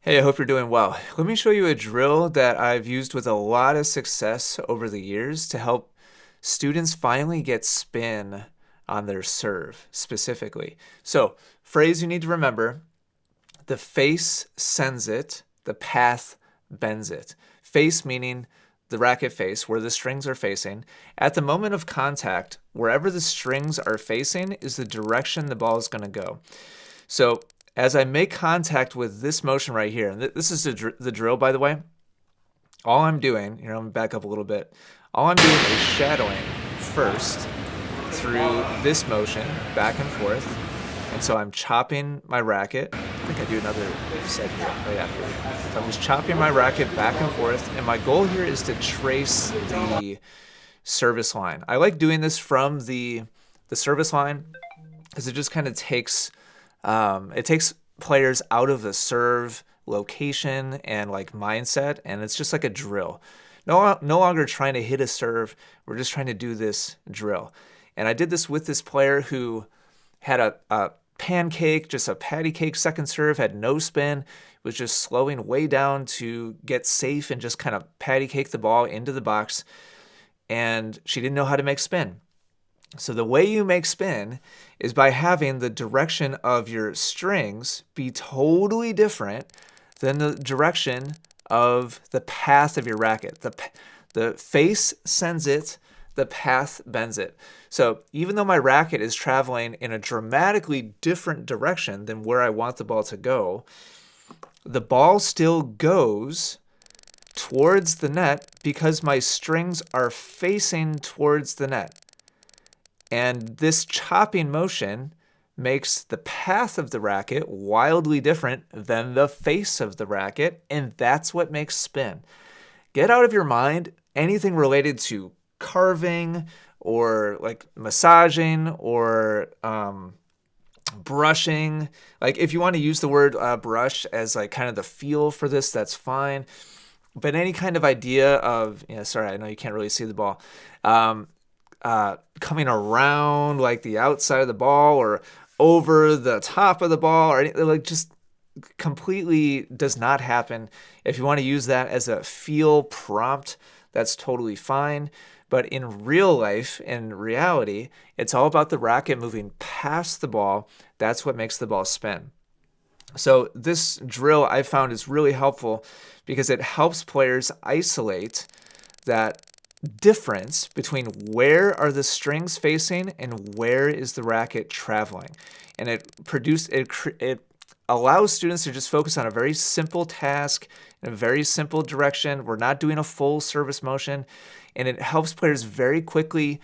Hey, I hope you're doing well. Let me show you a drill that I've used with a lot of success over the years to help students finally get spin on their serve specifically. So, phrase you need to remember: the face sends it, the path bends it. Face meaning the racket face, where the strings are facing. At the moment of contact, wherever the strings are facing is the direction the ball is going to go. So as I make contact with this motion right here, and this is the drill, by the way, all I'm doing, I'm going to back up a little bit. All I'm doing is shadowing first through this motion, back and forth. And so I'm chopping my racket. I think I do another set here right after. So I'm just chopping my racket back and forth. And my goal here is to trace the service line. I like doing this from the service line because it just kind of takes players out of the serve location and like mindset, and it's just like a drill. No longer trying to hit a serve. We're just trying to do this drill. And I did this with this player who had a pancake, just a patty cake second serve, had no spin, was just slowing way down to get safe and just kind of patty cake the ball into the box. And she didn't know how to make spin. So the way you make spin is by having the direction of your strings be totally different than the direction of the path of your racket. The face sends it, the path bends it. So even though my racket is traveling in a dramatically different direction than where I want the ball to go, the ball still goes towards the net because my strings are facing towards the net. And this chopping motion makes the path of the racket wildly different than the face of the racket, and that's what makes spin. Get out of your mind anything related to carving or like massaging or brushing. Like if you want to use the word brush as like kind of the feel for this, that's fine. But any kind of idea of, sorry, I know you can't really see the ball. Coming around like the outside of the ball or over the top of the ball or like just completely does not happen. If you want to use that as a feel prompt, that's totally fine. But in real life, in reality, it's all about the racket moving past the ball. That's what makes the ball spin. So this drill I found is really helpful because it helps players isolate that difference between where are the strings facing and where is the racket traveling. And it allows students to just focus on a very simple task in a very simple direction. We're not doing a full service motion, and it helps players very quickly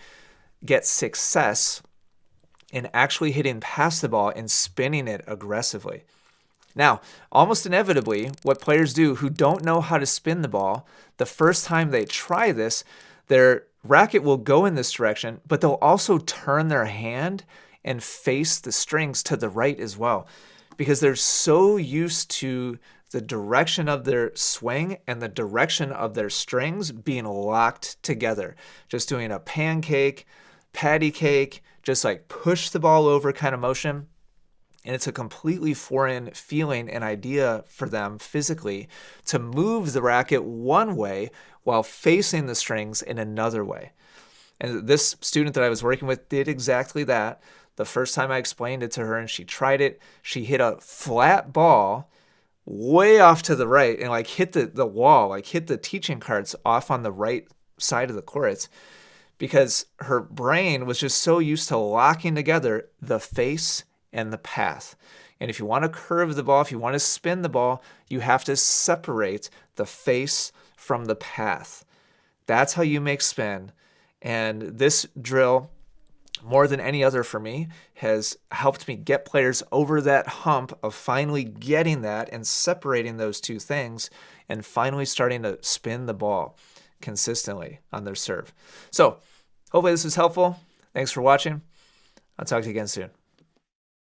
get success in actually hitting past the ball and spinning it aggressively. Now, almost inevitably, what players do who don't know how to spin the ball, the first time they try this, their racket will go in this direction, but they'll also turn their hand and face the strings to the right as well because they're so used to the direction of their swing and the direction of their strings being locked together. Just doing a pancake, patty cake, just like push the ball over kind of motion. And it's a completely foreign feeling and idea for them physically to move the racket one way while facing the strings in another way. And this student that I was working with did exactly that. The first time I explained it to her and she tried it, she hit a flat ball way off to the right and like hit the wall, like hit the teaching cards off on the right side of the court because her brain was just so used to locking together the face and the path. And if you want to curve the ball, if you want to spin the ball, you have to separate the face from the path. That's how you make spin. And this drill, more than any other for me, has helped me get players over that hump of finally getting that and separating those two things and finally starting to spin the ball consistently on their serve. So hopefully this was helpful. Thanks for watching. I'll talk to you again soon.